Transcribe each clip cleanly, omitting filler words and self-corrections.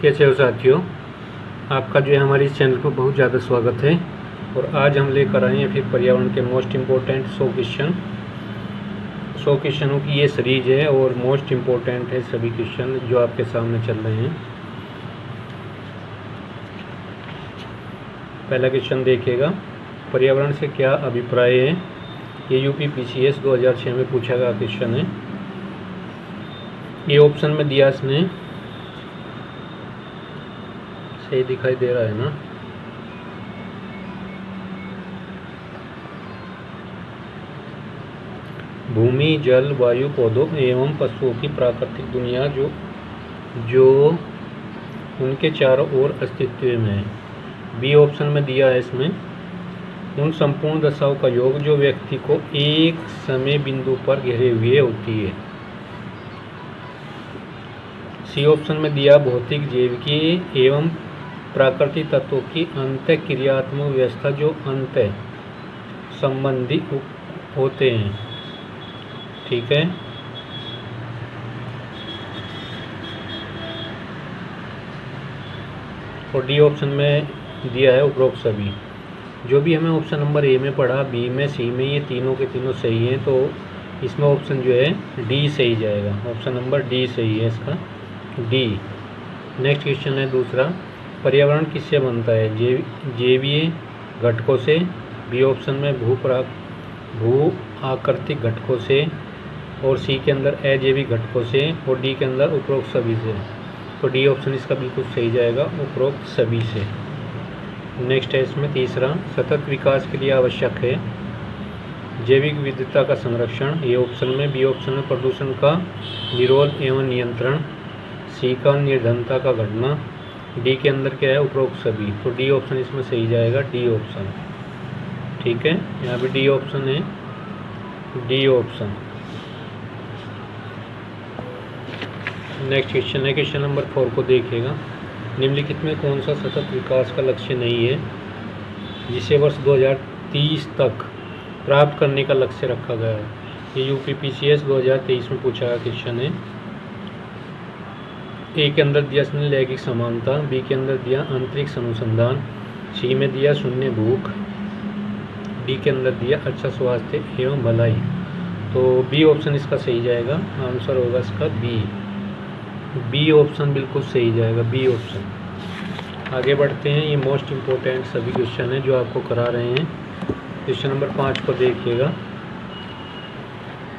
कैसे हो साथियों। आपका जो है हमारे इस चैनल पर बहुत ज़्यादा स्वागत है। और आज हम लेकर आए हैं फिर पर्यावरण के मोस्ट इम्पोर्टेंट 100 क्वेश्चन। 100 क्वेश्चनों की ये सीरीज है और मोस्ट इम्पोर्टेंट है सभी क्वेश्चन जो आपके सामने चल रहे हैं। पहला क्वेश्चन देखिएगा, पर्यावरण से क्या अभिप्राय है। ये यूपीपीसीएस 2006 में पूछा गया क्वेश्चन है। ये ऑप्शन में दिया इसने, सही दिखाई दे रहा है ना। भूमि, जल, वायु, पौधों एवं पशुओं की प्राकृतिक दुनिया जो उनके चारों ओर अस्तित्व में है। बी ऑप्शन में दिया है इसमें, उन संपूर्ण दशाओं का योग जो व्यक्ति को एक समय बिंदु पर घेरे हुए होती है। सी ऑप्शन में दिया भौतिक, जैविकी एवं प्राकृतिक तत्वों की अंतःक्रियात्मक व्यवस्था जो अंत संबंधी होते हैं। ठीक है। और डी ऑप्शन में दिया है उपरोक्त सभी। जो भी हमें ऑप्शन नंबर ए में पढ़ा, बी में, सी में, ये तीनों के तीनों सही हैं, तो इसमें ऑप्शन जो है डी सही जाएगा। ऑप्शन नंबर डी सही है इसका, डी। नेक्स्ट क्वेश्चन है दूसरा, पर्यावरण किससे बनता है। जैवीय घटकों से, बी ऑप्शन में भू आकृतिक घटकों से, और सी के अंदर अजैविक घटकों से, और डी के अंदर उपरोक्त सभी से। तो डी ऑप्शन इसका बिल्कुल सही जाएगा, उपरोक्त सभी से। नेक्स्ट है इसमें तीसरा, सतत विकास के लिए आवश्यक है जैविक विविधता का संरक्षण, ये ऑप्शन में। बी ऑप्शन में प्रदूषण का निरोध एवं नियंत्रण, सी का निर्धनता का घटना, डी के अंदर क्या है उपरोक्त सभी। तो डी ऑप्शन इसमें सही जाएगा, डी ऑप्शन। ठीक है, यहाँ पे डी ऑप्शन है, डी ऑप्शन। नेक्स्ट क्वेश्चन है क्वेश्चन नंबर 4 को देखिएगा, निम्नलिखित में कौन सा सतत विकास का लक्ष्य नहीं है जिसे वर्ष 2030 तक प्राप्त करने का लक्ष्य रखा गया है। ये यूपीपीसीएस 2023 में पूछा गया क्वेश्चन है। ए के अंदर दिया इसने लैंगिक समानता, बी के अंदर दिया अंतरिक्ष अनुसंधान, सी में दिया शून्य भूख, डी के अंदर दिया अच्छा स्वास्थ्य एवं भलाई। तो बी ऑप्शन इसका सही जाएगा, आंसर होगा इसका बी। बी ऑप्शन बिल्कुल सही जाएगा, बी ऑप्शन। आगे बढ़ते हैं, ये मोस्ट इम्पोर्टेंट सभी क्वेश्चन हैं जो आपको करा रहे हैं। क्वेश्चन नंबर 5 को देखिएगा,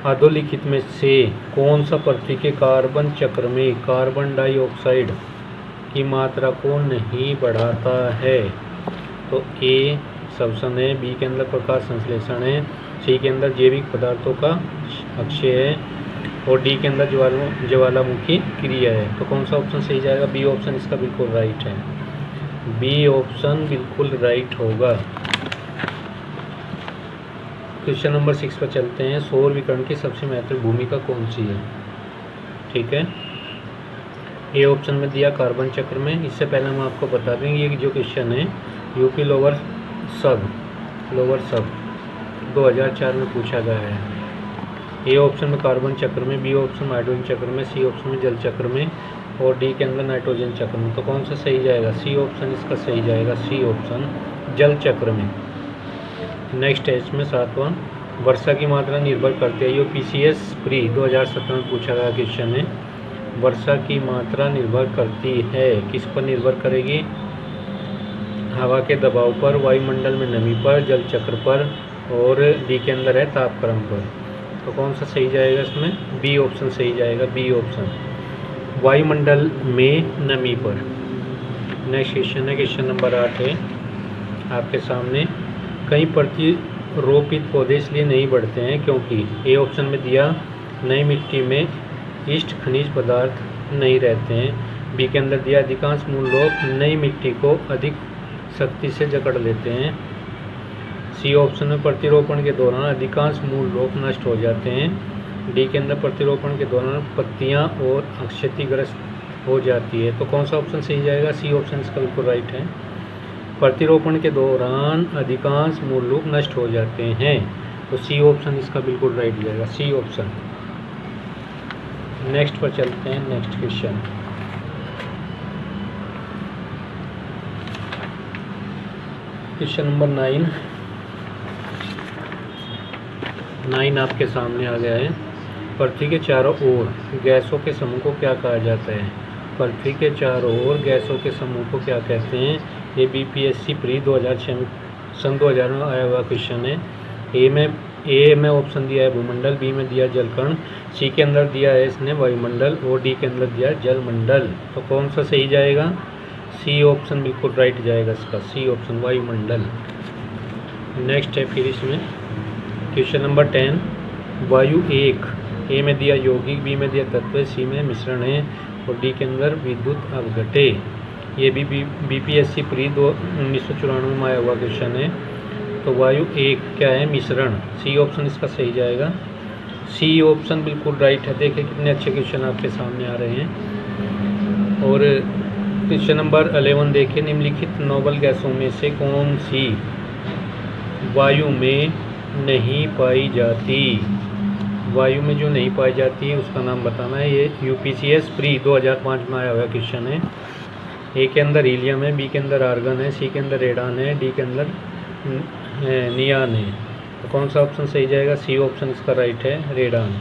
अधोलिखित में से कौन सा पृथ्वी के कार्बन चक्र में कार्बन डाइऑक्साइड की मात्रा को नहीं बढ़ाता है। तो ए श्वसन है, बी के अंदर प्रकाश संश्लेषण है, सी के अंदर जैविक पदार्थों का अक्षय है, और डी के अंदर ज्वालामुखी क्रिया है। तो कौन सा ऑप्शन सही जाएगा, बी ऑप्शन इसका बिल्कुल राइट है, बी ऑप्शन बिल्कुल राइट होगा। क्वेश्चन नंबर 6 पर चलते हैं, सौर विकिरण की सबसे महत्वपूर्ण भूमिका कौन सी है। ठीक है, ए ऑप्शन में दिया कार्बन चक्र में। इससे पहले हम आपको बता देंगे ये जो क्वेश्चन है यूपी लोअर सब 2004 में पूछा गया है। ए ऑप्शन में कार्बन चक्र में, बी ऑप्शन में हाइड्रोजन चक्र में, सी ऑप्शन में जल चक्र में, और डी के अंदर नाइट्रोजन चक्र में। तो कौन सा सही जाएगा, सी ऑप्शन इसका सही जाएगा, सी ऑप्शन जल चक्र में। नेक्स्ट है इसमें 7वां, वर्षा की मात्रा निर्भर करती है। यूपीसीएस प्री 2017 में पूछा गया क्वेश्चन है। वर्षा की मात्रा निर्भर करती है, किस पर निर्भर करेगी, हवा के दबाव पर, वायुमंडल में नमी पर, जल चक्र पर, और डी के अंदर है तापक्रम पर। तो कौन सा सही जाएगा इसमें, बी ऑप्शन सही जाएगा, बी ऑप्शन वायुमंडल में नमी पर। नेक्स्ट क्वेश्चन है क्वेश्चन नंबर 8 है आपके सामने, कई प्रतिरोपित पौधे इसलिए नहीं बढ़ते हैं क्योंकि ए ऑप्शन में दिया नई मिट्टी में इष्ट खनिज पदार्थ नहीं रहते हैं, बी के अंदर दिया अधिकांश मूल लोग नई मिट्टी को अधिक सख्ती से जकड़ लेते हैं, सी ऑप्शन में प्रतिरोपण के दौरान अधिकांश मूल रोप नष्ट हो जाते हैं, डी के अंदर प्रतिरोपण के दौरान पत्तियां और क्षतिग्रस्त हो जाती है। तो कौन सा ऑप्शन सही जाएगा, सी ऑप्शन इसका बिल्कुल राइट है, प्रतिरोपण के दौरान अधिकांश मूल रूप नष्ट हो जाते हैं। तो सी ऑप्शन इसका बिल्कुल राइट जाएगा, सी ऑप्शन। नेक्स्ट पर चलते हैं, नेक्स्ट क्वेश्चन क्वेश्चन नंबर 9 आपके सामने आ गया है। पृथ्वी के चारों ओर गैसों के समूह को क्या कहा जाता है? पृथ्वी के चारों ओर गैसों के समूह को क्या कहते हैं? ये बीपीएससी प्री 2006 सन 2000 में आया हुआ क्वेश्चन है। ए में ऑप्शन दिया है भूमंडल, बी में दिया जलकण, सी के अंदर दिया है इसने वायुमंडल और डी के अंदर दिया है जलमंडल। तो कौन सा सही जाएगा? सी ऑप्शन बिल्कुल राइट जाएगा इसका, सी ऑप्शन वायुमंडल। नेक्स्ट है फिर इसमें क्वेश्चन नंबर 10, वायु एक ए में दिया यौगिक, बी में दिया तत्व, सी में मिश्रण है और डी के अंदर विद्युत अवघटे। ये भी बीपीएससी प्री 1994 में आया हुआ क्वेश्चन है। तो वायु एक क्या है? मिश्रण। सी ऑप्शन इसका सही जाएगा, सी ऑप्शन बिल्कुल राइट है। देखिए कितने अच्छे क्वेश्चन आपके सामने आ रहे हैं। और क्वेश्चन नंबर 11 देखिए, निम्नलिखित नोबल गैसों में से कौन सी वायु में नहीं पाई जाती? वायु में जो नहीं पाई जाती है उसका नाम बताना है। ये यूपीसीएस प्री 2005 में आया हुआ क्वेश्चन है। ए के अंदर हीलियम है, बी के अंदर आर्गन है, सी के अंदर रेडान है, डी के अंदर नियान है। तो कौन सा ऑप्शन सही जाएगा? सी ऑप्शन इसका राइट है, radon.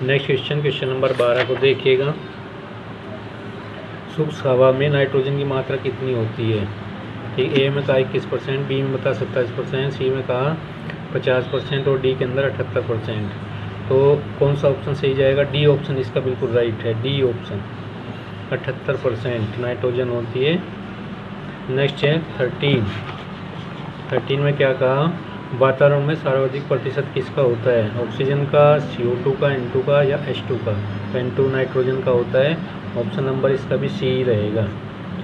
Next question, question number 12 को देखिएगा। शुष्क हवा में नाइट्रोजन की मात्रा कितनी होती है? ठीक, ए में कहा 21%, बी में बता 27%, सी में कहा 50% और डी के अंदर 78%। तो कौन सा ऑप्शन सही जाएगा? डी ऑप्शन इसका बिल्कुल राइट है, डी ऑप्शन 78% नाइट्रोजन होती है। नेक्स्ट है 13 में क्या कहा? वातावरण में सर्वाधिक प्रतिशत किसका होता है? ऑक्सीजन का, CO2 का, N2 का या H2 का? तो N2 नाइट्रोजन का होता है। ऑप्शन नंबर इसका भी सी ही रहेगा।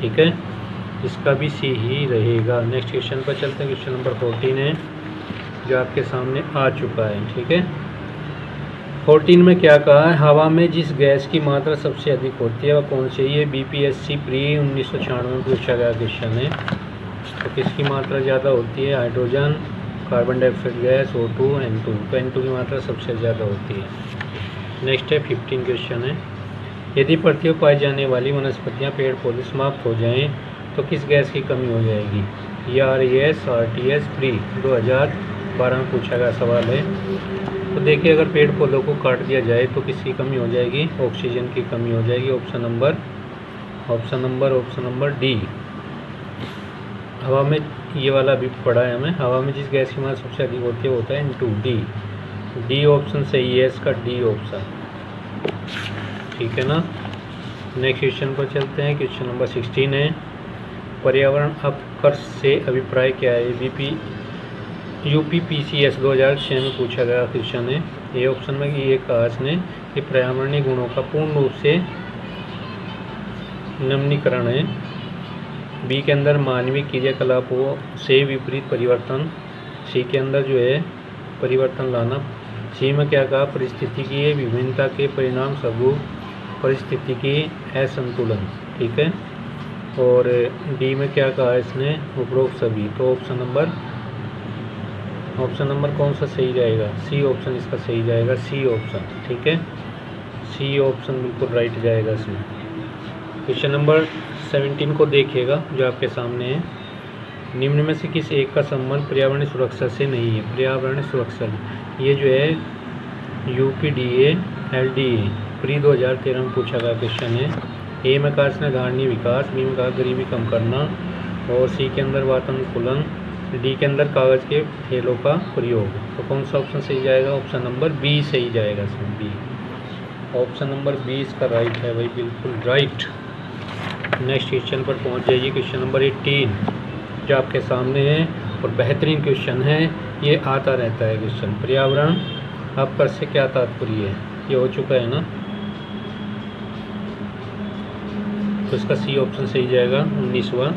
ठीक है, इसका भी सी ही रहेगा। नेक्स्ट क्वेश्चन पर चलते हैं। क्वेश्चन नंबर 14 है जो आपके सामने आ चुका है। ठीक है, 14 में क्या कहा है? हवा में जिस गैस की मात्रा सबसे अधिक होती है वह कौन सी है? ये बीपीएससी प्री 1996 में पूछा गया क्वेश्चन है। तो किसकी मात्रा ज़्यादा होती है? Hydrogen, carbon dioxide gas, O2, N2। तो N2 की मात्रा सबसे ज़्यादा होती है। नेक्स्ट है 15 क्वेश्चन है, यदि पृथ्वी पर पाई जाने वाली वनस्पतियाँ, पेड़ पौधे समाप्त हो जाएं तो किस गैस की कमी हो जाएगी? ये RES RTS प्री 2012 में पूछा गया सवाल है। तो देखिए, अगर पेड़ पौधों को काट दिया जाए तो किसकी कमी हो जाएगी? ऑक्सीजन की कमी हो जाएगी। Option number D. हवा में ये वाला भी पढ़ा है हमें। हवा में जिस गैस की मात्रा सबसे अधिक होती है वो होता है N2, डी ऑप्शन सही है इसका, डी ऑप्शन। ठीक है ना। नेक्स्ट क्वेश्चन पर चलते हैं। क्वेश्चन नंबर 16 है, पर्यावरण अपकर्ष से अभिप्राय क्या है? यूपीपीसीएस 2006 में पूछा गया क्वेश्चन है। ए ऑप्शन में ये कहा इसने कि पर्यावरणीय गुणों का पूर्ण रूप से नवीनीकरण है। बी के अंदर मानवीय क्रियाकलापों से विपरीत परिवर्तन, सी के अंदर जो है परिवर्तन लाना, सी में क्या कहा? परिस्थितिकीय विभिन्नता के परिणाम स्वरूप परिस्थितिकी असंतुलन। ठीक है, और डी में क्या कहा इसने? उपरोक्त सभी। तो ऑप्शन नंबर कौन सा सही जाएगा? सी ऑप्शन इसका सही जाएगा, सी ऑप्शन। ठीक है, सी ऑप्शन बिल्कुल राइट जाएगा इसमें। क्वेश्चन नंबर 17 को देखिएगा जो आपके सामने है। निम्न में से किस एक का संबंध पर्यावरण सुरक्षा से नहीं है? पर्यावरण सुरक्षा, ये जो है UPDA LDA प्री 2013 में पूछा गया क्वेश्चन है। ए में कहा इसने धारणीय विकास, बी में कहा गरीबी कम करना और सी के अंदर वातानुकूलन, डी के अंदर कागज़ के थैलों का प्रयोग। तो कौन सा ऑप्शन सही जाएगा? ऑप्शन नंबर बी सही जाएगा इसमें, बी। ऑप्शन नंबर 20 का राइट है भाई, बिल्कुल राइट। नेक्स्ट क्वेश्चन पर पहुंच जाइए। क्वेश्चन नंबर 18 जो आपके सामने है और बेहतरीन क्वेश्चन है, ये आता रहता है क्वेश्चन। पर्यावरण अपकर्ष से क्या तात्पर्य है? ये हो चुका है ना, तो इसका सी ऑप्शन सही जाएगा 19वां।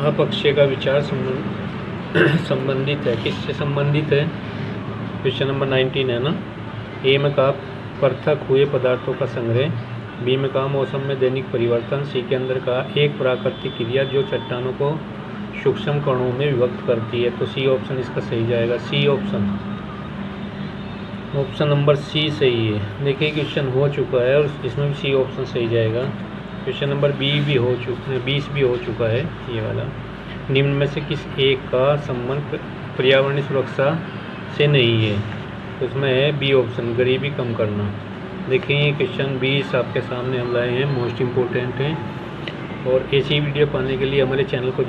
अपक्षय का विचार संबंधित है, किससे संबंधित है? क्वेश्चन नंबर 19 है ना। ए में कहा पृथक हुए पदार्थों का संग्रह, बी में कहा मौसम में दैनिक परिवर्तन, सी के अंदर कहा एक प्राकृतिक क्रिया जो चट्टानों को सूक्ष्म कणों में विभक्त करती है। तो सी ऑप्शन इसका सही जाएगा, C option. Option number C सही है। देखिए क्वेश्चन हो चुका है और इसमें भी सी ऑप्शन सही जाएगा। क्वेश्चन नंबर 20 भी हो चुका है ये वाला। निम्न में से किस एक का संबंध पर्यावरणीय सुरक्षा से नहीं है? तो इसमें है बी ऑप्शन, गरीबी कम करना। देखिए ये क्वेश्चन 20 आपके सामने हम लाए हैं, मोस्ट इम्पोर्टेंट हैं। और ऐसी वीडियो पाने के लिए हमारे चैनल को